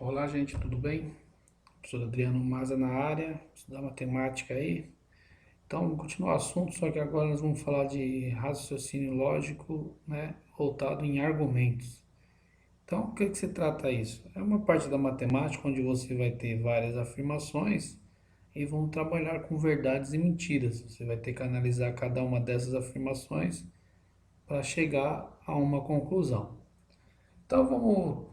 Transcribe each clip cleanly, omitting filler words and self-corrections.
Olá, gente, tudo bem? Professor Adriano Maza na área, estudar matemática aí. Então, vamos continuar o assunto, só que agora nós vamos falar de raciocínio lógico, né, voltado em argumentos. Então, o que que se trata isso? É uma parte da matemática onde você vai ter várias afirmações e vão trabalhar com verdades e mentiras. Você vai ter que analisar cada uma dessas afirmações para chegar a uma conclusão. Então, vamos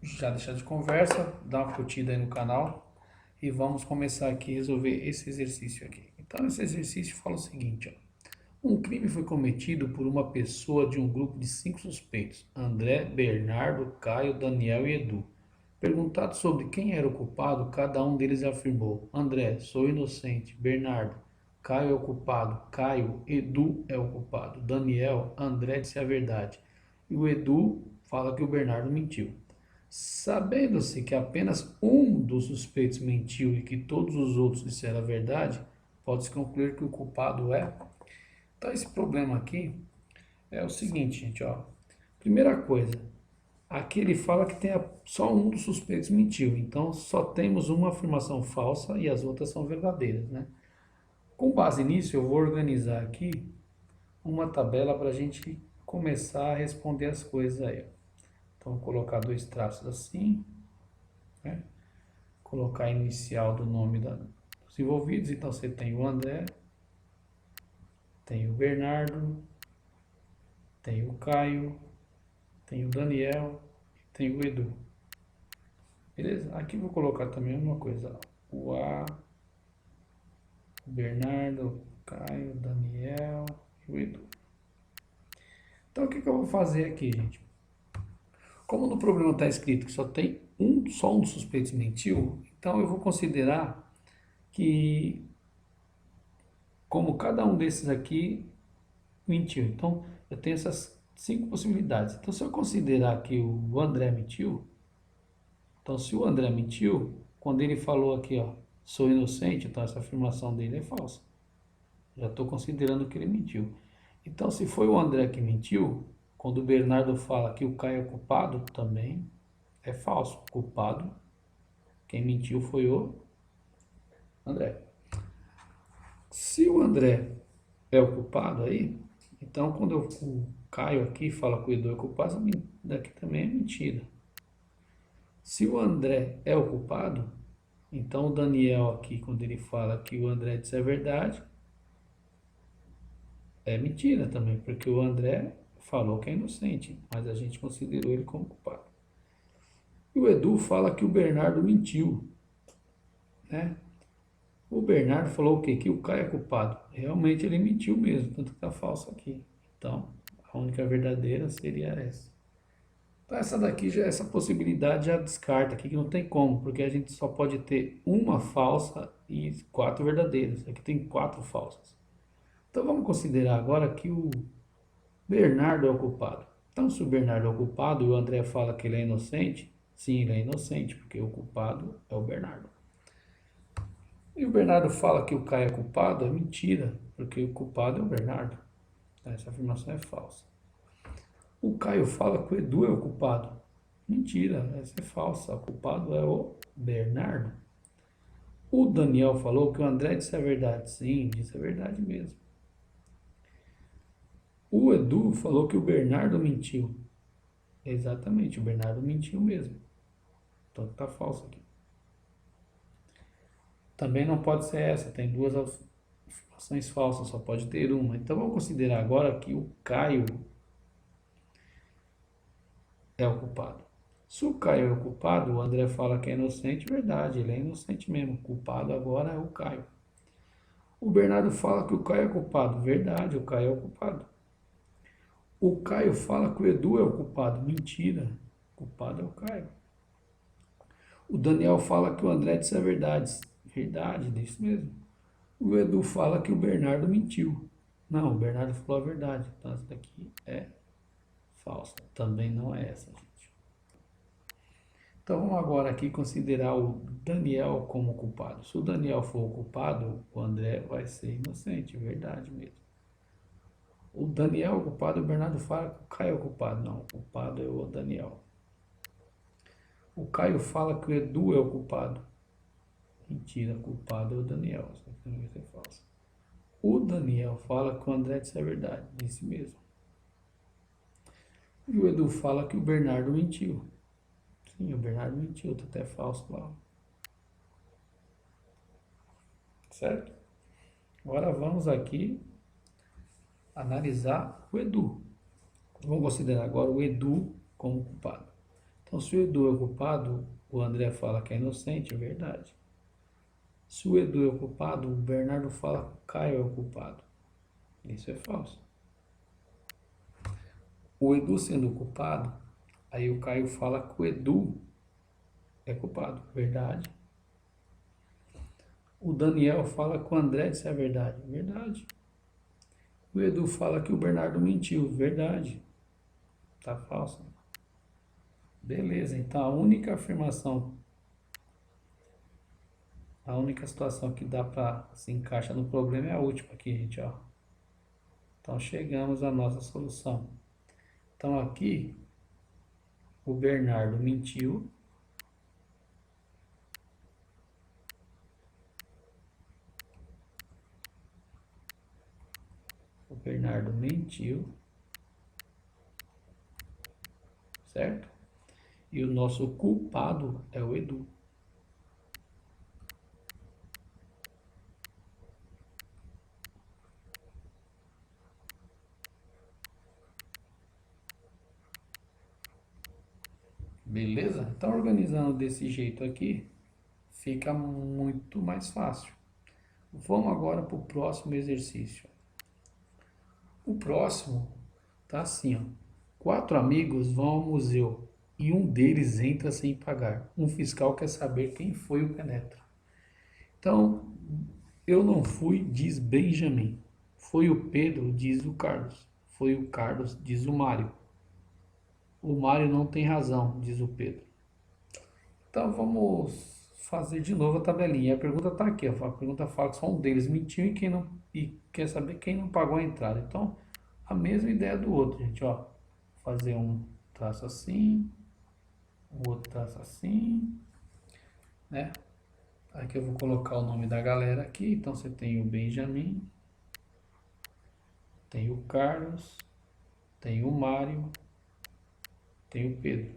já deixar de conversa, dar uma curtida aí no canal e vamos começar aqui a resolver esse exercício aqui. Então, esse exercício fala o seguinte, ó. Um crime foi cometido por uma pessoa de um grupo de 5 suspeitos: André, Bernardo, Caio, Daniel e Edu. Perguntado sobre quem era o culpado, cada um deles afirmou: André, sou inocente. Bernardo, Caio é o culpado. Caio, Edu é o culpado. Daniel, André disse a verdade. E o Edu fala que o Bernardo mentiu. Sabendo-se que apenas um dos suspeitos mentiu e que todos os outros disseram a verdade, pode-se concluir que o culpado é. Então, esse problema aqui é o seguinte, gente, ó. Primeira coisa, aqui ele fala que só um dos suspeitos mentiu, então só temos uma afirmação falsa e as outras são verdadeiras, né? Com base nisso, eu vou organizar aqui uma tabela para a gente começar a responder as coisas aí. Então, vou colocar dois traços assim, né? Colocar a inicial do nome dos envolvidos. Então você tem o André, tem o Bernardo, tem o Caio, tem o Daniel, tem o Edu. Beleza? Aqui vou colocar também uma coisa. O A, o Bernardo, o Caio, o Daniel e o Edu. Então o que eu vou fazer aqui, gente? Como no problema está escrito que só um dos suspeitos mentiu, então eu vou considerar que como cada um desses aqui mentiu. Então, eu tenho essas 5 possibilidades. Então, se eu considerar que o André mentiu, então se o André mentiu, quando ele falou aqui, ó, sou inocente, então essa afirmação dele é falsa. Já estou considerando que ele mentiu. Então, se foi o André que mentiu, quando o Bernardo fala que o Caio é culpado, também é falso. Culpado, quem mentiu foi o André. Se o André é o culpado aí, então quando o Caio aqui fala que o Edu é culpado, daqui também é mentira. Se o André é o culpado, então o Daniel aqui, quando ele fala que o André disse a verdade, é mentira também, porque o André falou que é inocente, mas a gente considerou ele como culpado. E o Edu fala que o Bernardo mentiu, né? O Bernardo falou o quê? Que o Caio é culpado. Realmente ele mentiu mesmo, tanto que está falso aqui. Então, a única verdadeira seria essa. Então, essa daqui, essa possibilidade já descarta aqui, que não tem como, porque a gente só pode ter uma falsa e 4 verdadeiras. Aqui tem 4 falsas. Então, vamos considerar agora que o Bernardo é o culpado. Então, se o Bernardo é o culpado e o André fala que ele é inocente, sim, ele é inocente, porque o culpado é o Bernardo. E o Bernardo fala que o Caio é culpado, é mentira, porque o culpado é o Bernardo. Essa afirmação é falsa. O Caio fala que o Edu é o culpado. Mentira, essa é falsa. O culpado é o Bernardo. O Daniel falou que o André disse a verdade. Sim, disse a verdade mesmo. O Edu falou que o Bernardo mentiu. Exatamente, o Bernardo mentiu mesmo. Então tá falso aqui. Também não pode ser essa, tem duas afirmações falsas, só pode ter uma. Então vamos considerar agora que o Caio é o culpado. Se o Caio é o culpado, o André fala que é inocente, verdade, ele é inocente mesmo. O culpado agora é o Caio. O Bernardo fala que o Caio é culpado, verdade, o Caio é o culpado. O Caio fala que o Edu é o culpado, mentira, o culpado é o Caio. O Daniel fala que o André disse a verdade, verdade, disso mesmo. O Edu fala que o Bernardo mentiu. Não, o Bernardo falou a verdade, então essa daqui é falsa, também não é essa, gente. Então vamos agora aqui considerar o Daniel como culpado. Se o Daniel for o culpado, o André vai ser inocente, verdade mesmo. O Daniel é o culpado, o Bernardo fala que o Caio é o culpado. Não, o culpado é o Daniel. O Caio fala que o Edu é o culpado. Mentira, culpado é o Daniel. Isso aqui também vai ser falso. O Daniel fala que o André disse a verdade. Disse mesmo. E o Edu fala que o Bernardo mentiu. Sim, o Bernardo mentiu. Tá até falso lá. Certo? Agora vamos aqui analisar o Edu. Vamos considerar agora o Edu como culpado. Então, se o Edu é o culpado, o André fala que é inocente, é verdade. Se o Edu é o culpado, o Bernardo fala que o Caio é o culpado. Isso é falso. O Edu sendo o culpado, aí o Caio fala que o Edu é culpado, verdade. O Daniel fala que o André disse a verdade, verdade. O Edu fala que o Bernardo mentiu, verdade. Tá falso. Beleza, então a única situação que dá para se encaixa no problema é a última aqui, gente, ó. Então chegamos à nossa solução. Então aqui o Bernardo mentiu. O Bernardo mentiu, certo? E o nosso culpado é o Edu. Beleza? Então, organizando desse jeito aqui, fica muito mais fácil. Vamos agora para o próximo exercício. O próximo tá assim, ó. 4 amigos vão ao museu e um deles entra sem pagar. Um fiscal quer saber quem foi o penetra. Então, eu não fui, diz Benjamin. Foi o Pedro, diz o Carlos. Foi o Carlos, diz o Mário. O Mário não tem razão, diz o Pedro. Então vamos fazer de novo a tabelinha. A pergunta está aqui, ó. A pergunta fala que só um deles mentiu e quer saber quem não pagou a entrada. Então, a mesma ideia do outro, gente, ó. Fazer um traço assim, o outro traço assim, né? Aqui eu vou colocar o nome da galera aqui. Então você tem o Benjamin, tem o Carlos, tem o Mário, tem o Pedro.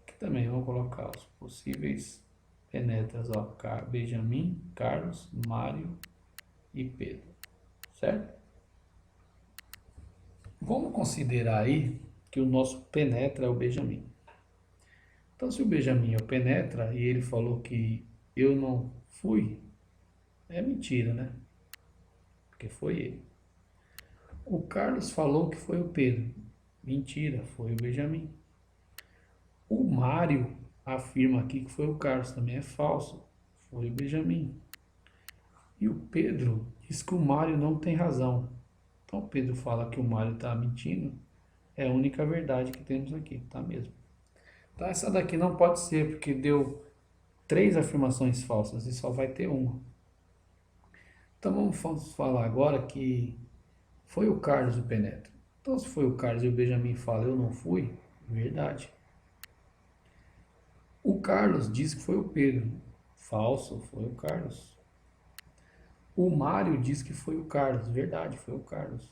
Aqui também vou colocar os possíveis penetras, ó. Benjamin, Carlos, Mário e Pedro, certo? Vamos considerar aí que o nosso penetra é o Benjamin. Então, se o Benjamin é o penetra e ele falou que eu não fui, é mentira, né? Porque foi ele. O Carlos falou que foi o Pedro. Mentira, foi o Benjamin. O Mário afirma aqui que foi o Carlos, também é falso. Foi o Benjamin. E o Pedro diz que o Mário não tem razão. Então o Pedro fala que o Mário está mentindo. É a única verdade que temos aqui, tá mesmo? Então essa daqui não pode ser, porque deu 3 afirmações falsas e só vai ter uma. Então vamos falar agora que foi o Carlos o penetra. Então se foi o Carlos e o Benjamin fala eu não fui, verdade. O Carlos diz que foi o Pedro. Falso, foi o Carlos. O Mário diz que foi o Carlos. Verdade, foi o Carlos.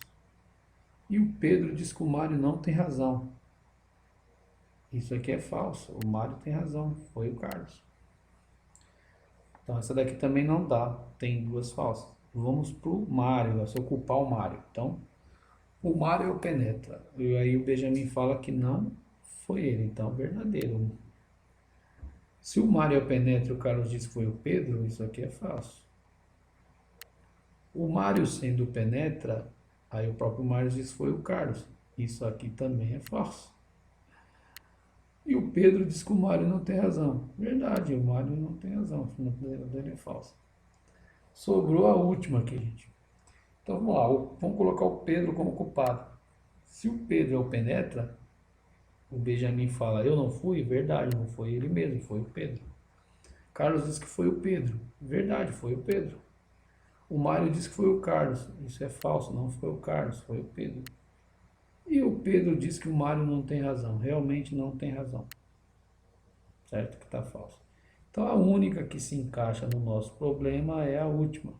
E o Pedro diz que o Mário não tem razão. Isso aqui é falso. O Mário tem razão. Foi o Carlos. Então essa daqui também não dá. Tem 2 falsas. Vamos pro Mário. Eu sou culpar o Mário. Então, o Mário é o penetra. E aí o Benjamin fala que não foi ele. Então, verdadeiro. Se o Mário é o penetra e o Carlos diz que foi o Pedro, isso aqui é falso. O Mário sendo o penetra, aí o próprio Mário diz que foi o Carlos. Isso aqui também é falso. E o Pedro diz que o Mário não tem razão. Verdade, o Mário não tem razão. A afirmação dele é falsa. Sobrou a última aqui, gente. Então vamos lá, vamos colocar o Pedro como culpado. Se o Pedro é o penetra, o Benjamin fala, eu não fui, verdade, não foi ele mesmo, foi o Pedro. Carlos diz que foi o Pedro, verdade, foi o Pedro. O Mário diz que foi o Carlos, isso é falso, não foi o Carlos, foi o Pedro. E o Pedro diz que o Mário não tem razão, realmente não tem razão. certo? Que está falso. Então a única que se encaixa no nosso problema é a última.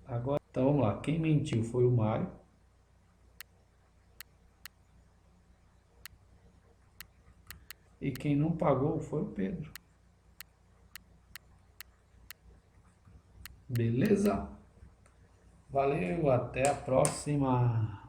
Agora, então vamos lá. Quem mentiu foi o Mário. E quem não pagou foi o Pedro. Beleza? Valeu, até a próxima.